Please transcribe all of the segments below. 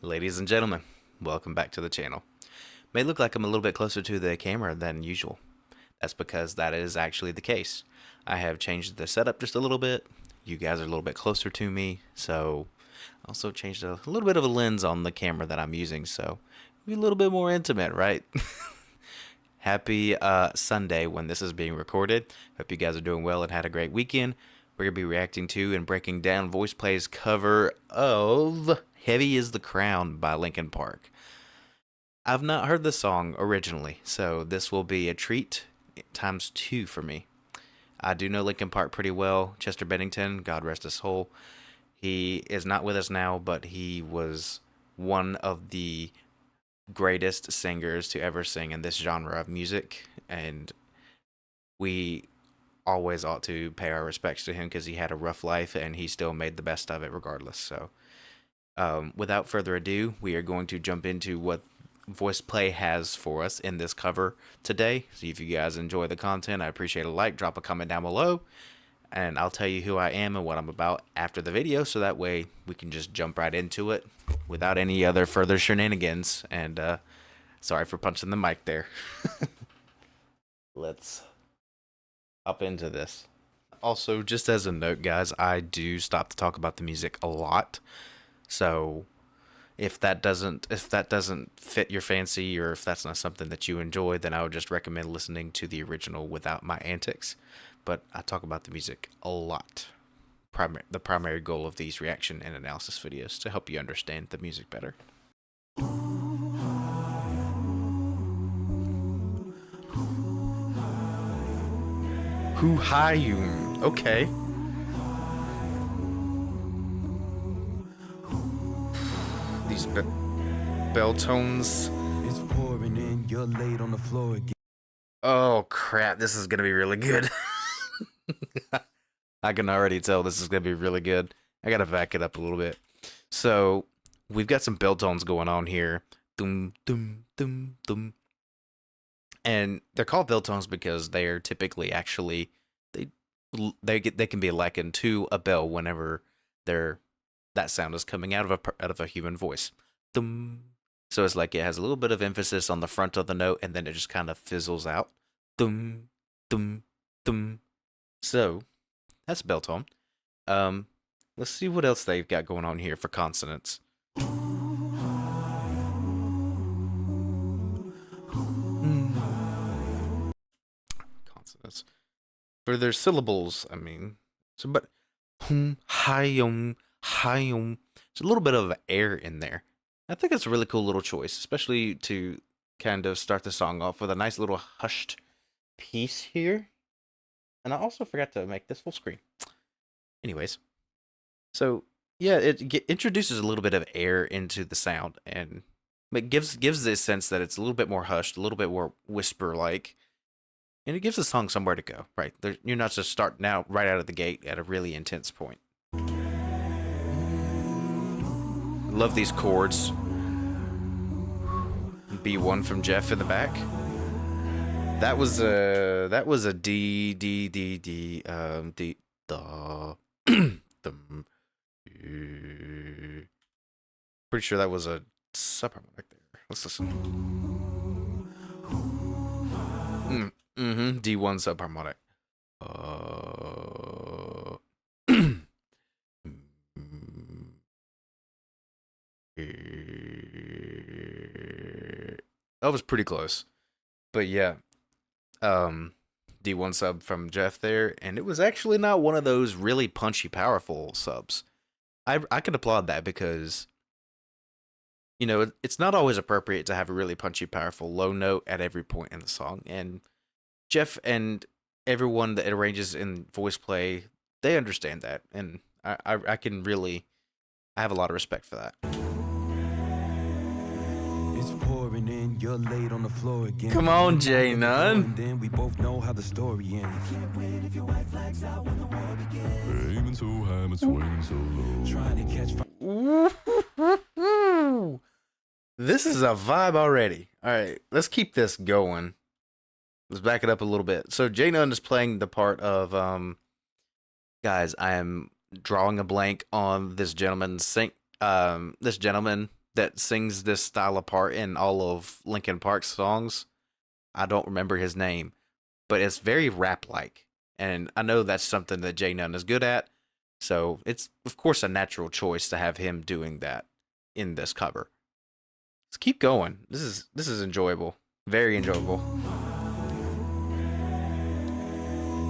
Ladies and gentlemen, welcome back to the channel. May look like I'm a little bit closer to the camera than usual. That's because that is actually the case. I have changed the setup just a little bit. You guys are a little bit closer to me, so also changed a little bit of a lens on the camera that I'm using, so be a little bit more intimate, right? Happy Sunday when this is being recorded. Hope you guys are doing well and had a great weekend. We're going to be reacting to and breaking down Voiceplay's cover of Heavy is the Crown by Linkin Park. I've not heard the song originally, so this will be a treat times two for me. I do know Linkin Park pretty well. Chester Bennington, God rest his soul. He is not with us now, but he was one of the greatest singers to ever sing in this genre of music, and we always ought to pay our respects to him because he had a rough life and he still made the best of it regardless. So without further ado, we are going to jump into what Voiceplay has for us in this cover today. So if you guys enjoy the content, I appreciate a like, drop a comment down below, and I'll tell you who I am and what I'm about after the video, so that way we can just jump right into it without any other further shenanigans. And sorry for punching the mic there. Let's up into this. Also, just as a note, guys, I do stop to talk about the music a lot. So if that doesn't fit your fancy, or if that's not something that you enjoy, then I would just recommend listening to the original without my antics. But I talk about the music a lot. The primary goal of these reaction and analysis videos to help you understand the music better. Who hi you? Okay. These bell tones. It's pouring in, you're laid on the floor again. Oh crap, this is gonna be really good. I can already tell this is gonna be really good. I gotta back it up a little bit. So we've got some bell tones going on here. Dum dum dum dum. And they're called bell tones because they are typically actually they can be likened to a bell whenever that sound is coming out of a human voice. Dum. So it's like it has a little bit of emphasis on the front of the note, and then it just kind of fizzles out. Dum dum dum. So that's bell tone. Let's see what else they've got going on here for consonants. Consonants. For their syllables, I mean. So, but hayum, hayum. There's a little bit of air in there. I think it's a really cool little choice, especially to kind of start the song off with a nice little hushed piece here. And I also forgot to make this full screen. Anyways, so yeah, it introduces a little bit of air into the sound, and it gives this sense that it's a little bit more hushed, a little bit more whisper-like. And it gives the song somewhere to go, right? You're not just starting out right out of the gate at a really intense point. Love these chords. B1 from Jeff in the back. That was a D D D D D da. Pretty sure that was a subharmonic there. Let's listen. D1 subharmonic. That was pretty close. But yeah. D1 sub from Jeff there, and it was actually not one of those really punchy, powerful subs. I can applaud that because, you know, it's not always appropriate to have a really punchy, powerful low note at every point in the song, and Jeff and everyone that arranges in Voiceplay, they understand that, and I can really, I have a lot of respect for that. It's pouring in, you're laid on the floor again. Come on, Jay Nunn. Then we both know how the story ends. Can't wait if your white flags out when the war begins. Aiming so high, I'm swinging so low. Trying to catch. This is a vibe already. All right, let's keep this going. Let's back it up a little bit. So Jay Nunn is playing the part of guys, I am drawing a blank on this gentleman that sings this style of part in all of Linkin Park's songs. I don't remember his name, but it's very rap-like. And I know that's something that Jay Nunn is good at. So it's, of course, a natural choice to have him doing that in this cover. Let's keep going. This is enjoyable. Very enjoyable.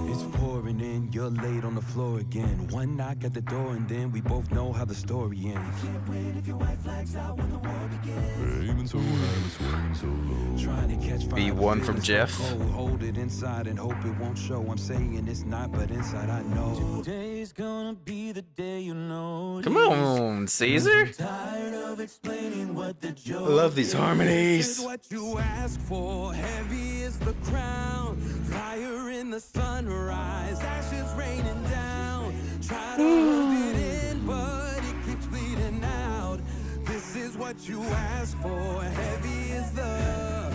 It's pouring in, you're late on the floor again. One knock at the door and then we both know how the story ends. Can't wait if your white flags out when the war begins. Aiming so high, swinging so low. Trying to catch fire. B1 from Jeff. Hold it inside and hope it won't show. I'm saying it's not, but inside I know. Today's gonna be the day you know. Come on, Caesar. Tired of explaining what the joke I love these harmonies. is. What you ask for, heavy is the crown. Fire in the sunrise, ashes raining down. Try to hold it in, but it keeps bleeding out. This is what you ask for, heavy is the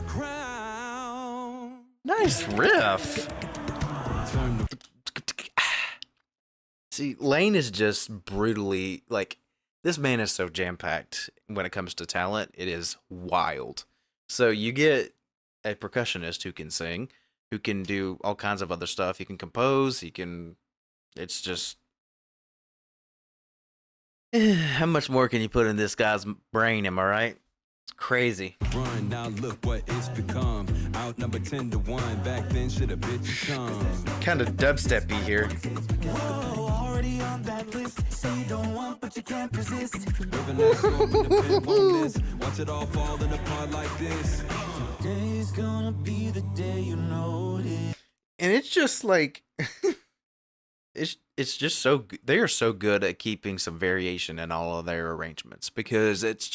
crown. Nice riff. Turn the See, Lane is just brutally, like, this man is so jam-packed when it comes to talent. It is wild. So you get a percussionist who can sing, who can do all kinds of other stuff. He can compose, it's just... How much more can you put in this guy's brain, am I right? It's crazy. run, now look what it's become. Outnumbered 10-1, back then should have bitch come. Kind of dubstep-y here. Whoa, already on that list. Say you don't want, but you can't resist. Living that soul with the pimp on this. Watch it all falling apart like this. Today's gonna be the day you notice. And it's just like... It's just so... They are so good at keeping some variation in all of their arrangements. Because it's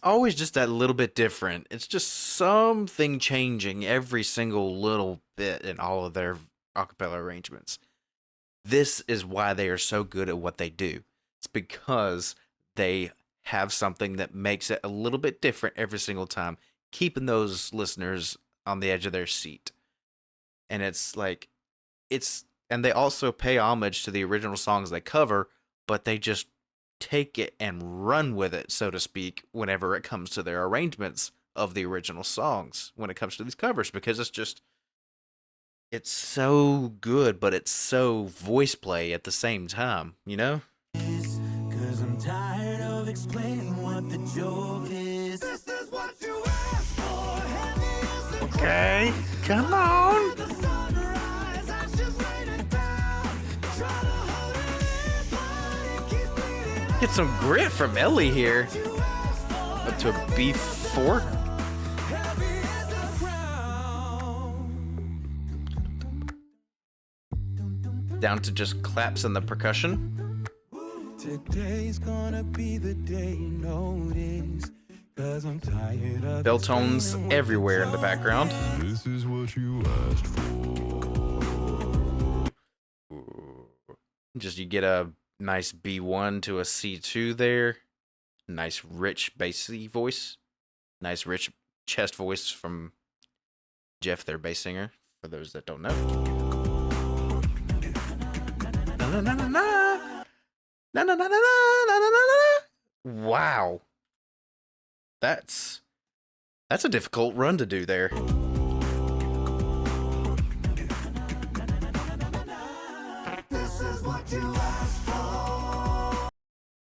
always just that little bit different. It's just something changing every single little bit in all of their acapella arrangements. This is why they are so good at what they do. It's because they have something that makes it a little bit different every single time, keeping those listeners on the edge of their seat. And it's like, and they also pay homage to the original songs they cover, but they just take it and run with it, so to speak, whenever it comes to their arrangements of the original songs, when it comes to these covers, because it's so good, but it's so voice play at the same time, you know? 'Cause I'm tired of explaining what the joke is. This is what you asked for. Heavy is the Okay, come on. the sunrise, ashes raining down. Try to hold it in, but it keeps bleeding out. Get some grit from Ellie here. You asked for Up to a B4. heavy is the crown. Down to just claps and the percussion. Today's gonna be the day you notice. 'Cause I'm tired of Bell tones everywhere in the background. This is what you asked for. Just you get a nice B1 to a C2 there. Nice rich bassy voice. Nice rich chest voice from Jeff, their bass singer, for those that don't know. Na, na, na, na, na. Na, na, na, na, na, na, na, na, na. Wow. That's a difficult run to do there. This is what you asked for.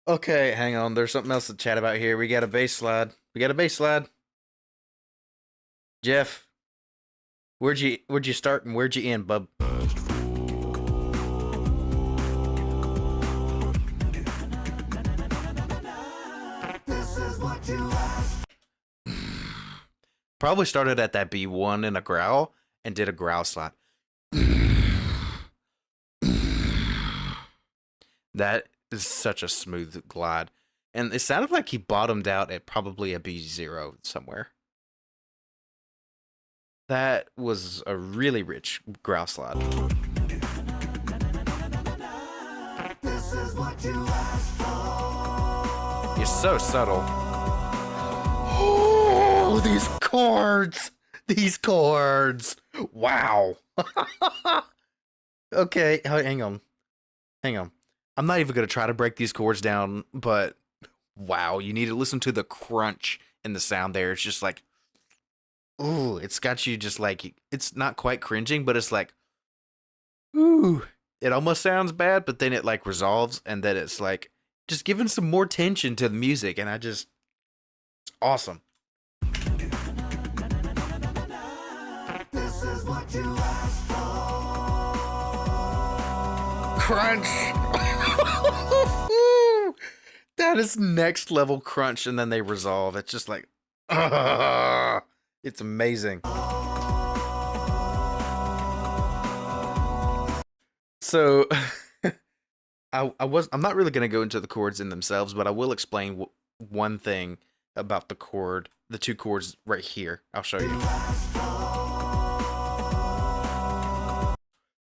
Okay, hang on. There's something else to chat about here. We got a bass slide. Jeff, where'd you start and where'd you end, bub? This is what you asked. Probably started at that B1 in a growl and did a growl slide. That is such a smooth glide. And it sounded like he bottomed out at probably a B0 somewhere. That was a really rich growl slide. This is what you asked for. You're so subtle. Oh, these chords! These chords! Wow! Okay, hang on. I'm not even going to try to break these chords down, but wow, you need to listen to the crunch in the sound there. It's just like, ooh, it's got you just like, it's not quite cringing, but it's like, ooh, it almost sounds bad, but then it like resolves, and then it's like just giving some more tension to the music, and it's awesome. This is what you asked for. Crunch. That is next level crunch, and then they resolve. It's just like, it's amazing. So, I'm not really gonna go into the chords in themselves, but I will explain one thing about the two chords right here. I'll show you.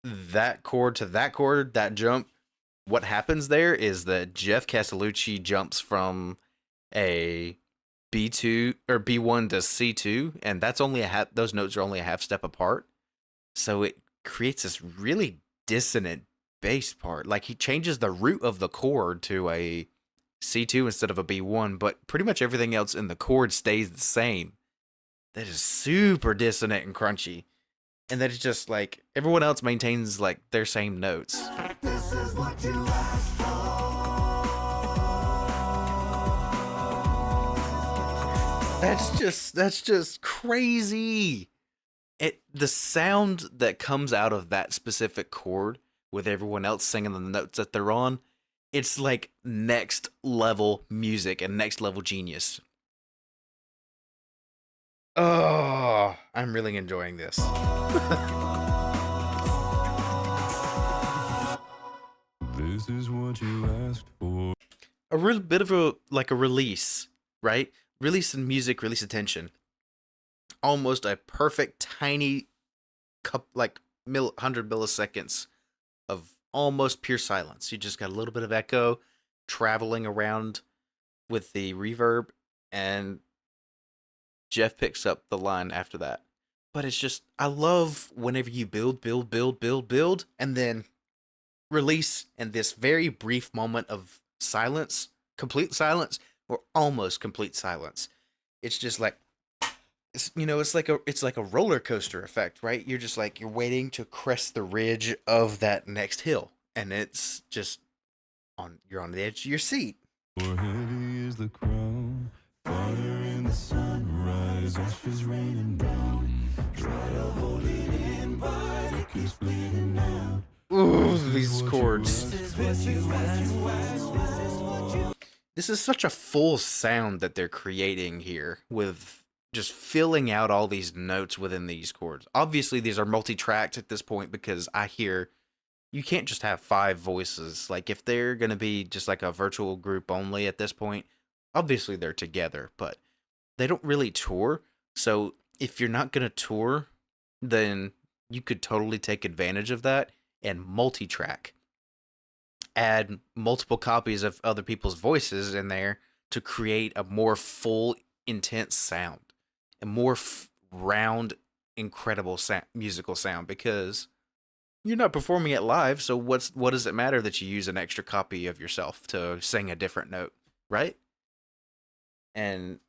That chord to that chord, that jump. What happens there is that Jeff Castellucci jumps from a B2 or B1 to C2, and that's only those notes are only a half step apart. So it creates this really dissonant bass part. Like he changes the root of the chord to a C2 instead of a B1, but pretty much everything else in the chord stays the same. That is super dissonant and crunchy. And then it's just like everyone else maintains like their same notes. This is what you asked for. That's just crazy. The sound that comes out of that specific chord with everyone else singing the notes that they're on, it's like next level music and next level genius. Oh, I'm really enjoying this. This is what you asked for. A real bit of a release, right? Release in music, release attention. Almost a perfect tiny cup, like 100 milliseconds of almost pure silence. You just got a little bit of echo traveling around with the reverb, and Jeff picks up the line after that. But it's just, I love whenever you build, and then release, and this very brief moment of silence, complete silence, or almost complete silence. It's just like, it's like a roller coaster effect, right? You're just like, you're waiting to crest the ridge of that next hill, and it's just you're on the edge of your seat. For heavy is the crown, fire in the sunrise, ashes raining down. Try to hold it in, but it keeps bleeding out. Ooh, these chords. This is such a full sound that they're creating here with just filling out all these notes within these chords. Obviously, these are multi-tracked at this point because I hear you can't just have 5 voices. Like, if they're going to be just like a virtual group only at this point, obviously they're together, but they don't really tour. So if you're not going to tour, then you could totally take advantage of that and multi-track. Add multiple copies of other people's voices in there to create a more full, intense sound. A more round, incredible musical sound, because you're not performing it live, so what does it matter that you use an extra copy of yourself to sing a different note, right? And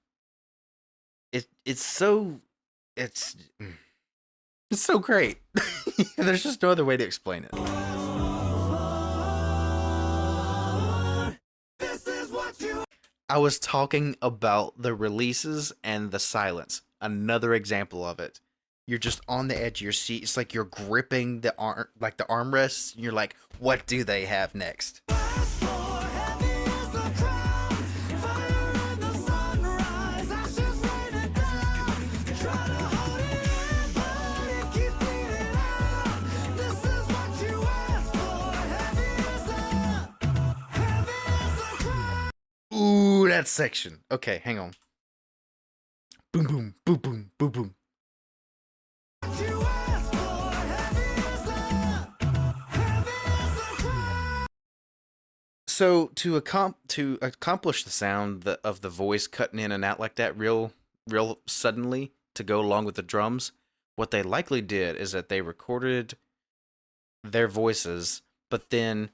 it's so great. There's just no other way to explain it. I was talking about the releases and the silence. Another example of it. You're just on the edge of your seat. It's like you're gripping the armrests. And you're like, what do they have next? Ooh, that section. Okay, hang on. Boom, boom, boom, boom, boom, boom. So to accomplish the sound of the voice cutting in and out like that real suddenly to go along with the drums, what they likely did is that they recorded their voices, but then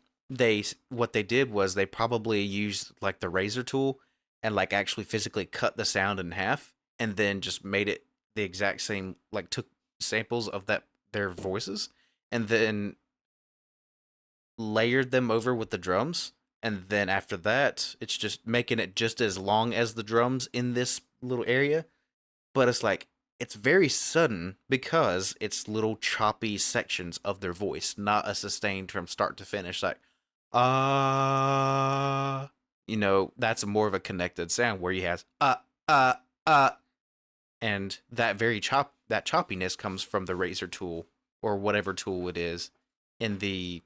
what they did was they probably used like the razor tool and like actually physically cut the sound in half and then just made it the exact same, like took samples of their voices and then layered them over with the drums, and then after that it's just making it just as long as the drums in this little area, but it's like it's very sudden because it's little choppy sections of their voice, not a sustained from start to finish, like that's more of a connected sound where he has uh uh and that that choppiness comes from the razor tool or whatever tool it is in the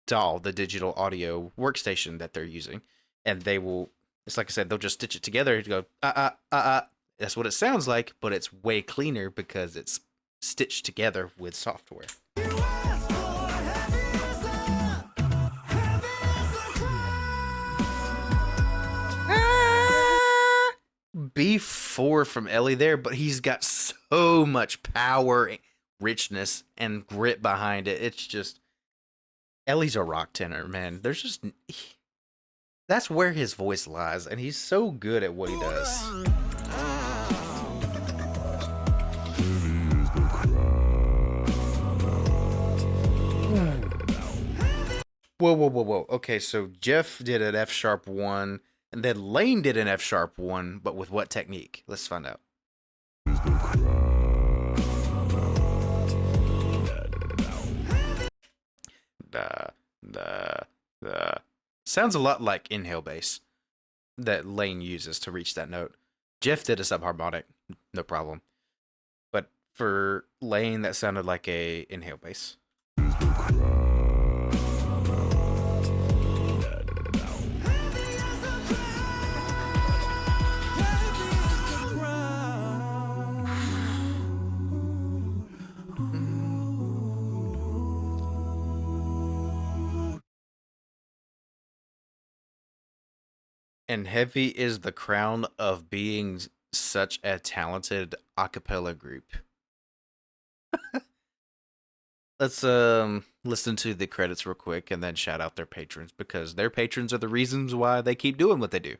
DAW, the digital audio workstation that they're using, and they will. It's like I said, they'll just stitch it together to go That's what it sounds like, but it's way cleaner because it's stitched together with software. B4 from Ellie there, but he's got so much power, richness, and grit behind it. It's just Ellie's a rock tenor, man. That's where his voice lies, and he's so good at what he does. Whoa. Okay, so Jeff did an F sharp 1, and then Lane did an F sharp 1, but with what technique? Let's find out. Sounds a lot like inhale bass that Lane uses to reach that note. Jeff did a subharmonic, no problem. But for Lane, that sounded like a inhale bass. And Heavy is the crown of being such a talented a cappella group. Let's listen to the credits real quick and then shout out their patrons, because their patrons are the reasons why they keep doing what they do.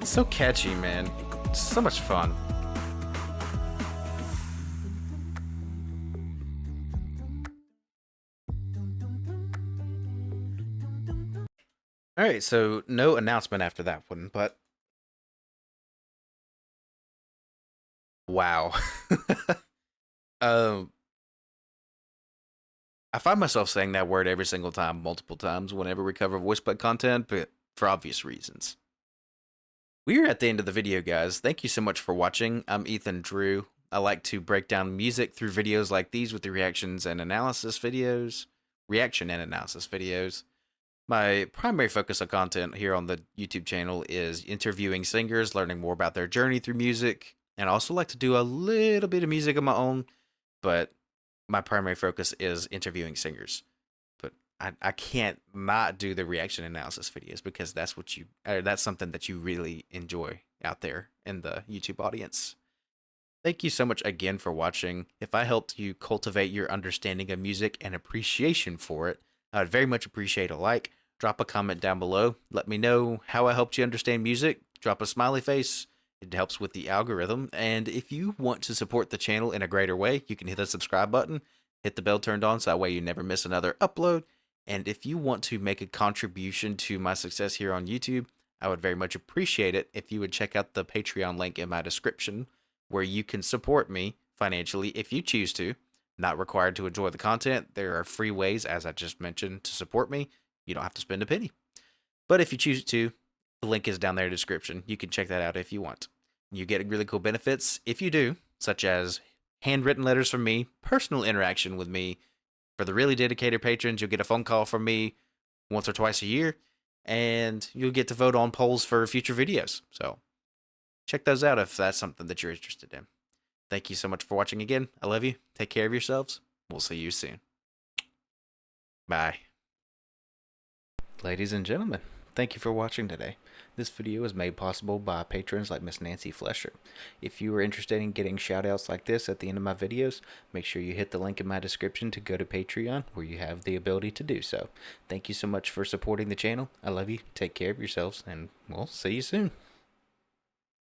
So catchy, man. So much fun. Alright, so no announcement after that one, but wow. I find myself saying that word every single time, multiple times, whenever we cover Voiceplay content, but for obvious reasons. We are at the end of the video, guys. Thank you so much for watching. I'm Ethan Drew. I like to break down music through videos like these with the reaction and analysis videos. My primary focus of content here on the YouTube channel is interviewing singers, learning more about their journey through music, and I also like to do a little bit of music of my own, but my primary focus is interviewing singers. But I can't not do the reaction analysis videos because that's something that you really enjoy out there in the YouTube audience. Thank you so much again for watching. If I helped you cultivate your understanding of music and appreciation for it, I would very much appreciate a like. Drop a comment down below. Let me know how I helped you understand music. Drop a smiley face. It helps with the algorithm. And if you want to support the channel in a greater way, you can hit the subscribe button. Hit the bell turned on so that way you never miss another upload. And if you want to make a contribution to my success here on YouTube, I would very much appreciate it if you would check out the Patreon link in my description, where you can support me financially if you choose to. Not required to enjoy the content. There are free ways, as I just mentioned, to support me. You don't have to spend a penny. But if you choose to, the link is down there in the description. You can check that out if you want. You get really cool benefits if you do, such as handwritten letters from me, personal interaction with me. For the really dedicated patrons, you'll get a phone call from me once or twice a year, and you'll get to vote on polls for future videos. So check those out if that's something that you're interested in. Thank you so much for watching again. I love you. Take care of yourselves. We'll see you soon. Bye. Ladies and gentlemen, thank you for watching today. This video is made possible by patrons like Miss Nancy Flesher. If you are interested in getting shoutouts like this at the end of my videos, make sure you hit the link in my description to go to Patreon, where you have the ability to do so. Thank you so much for supporting the channel. I love you. Take care of yourselves, and we'll see you soon.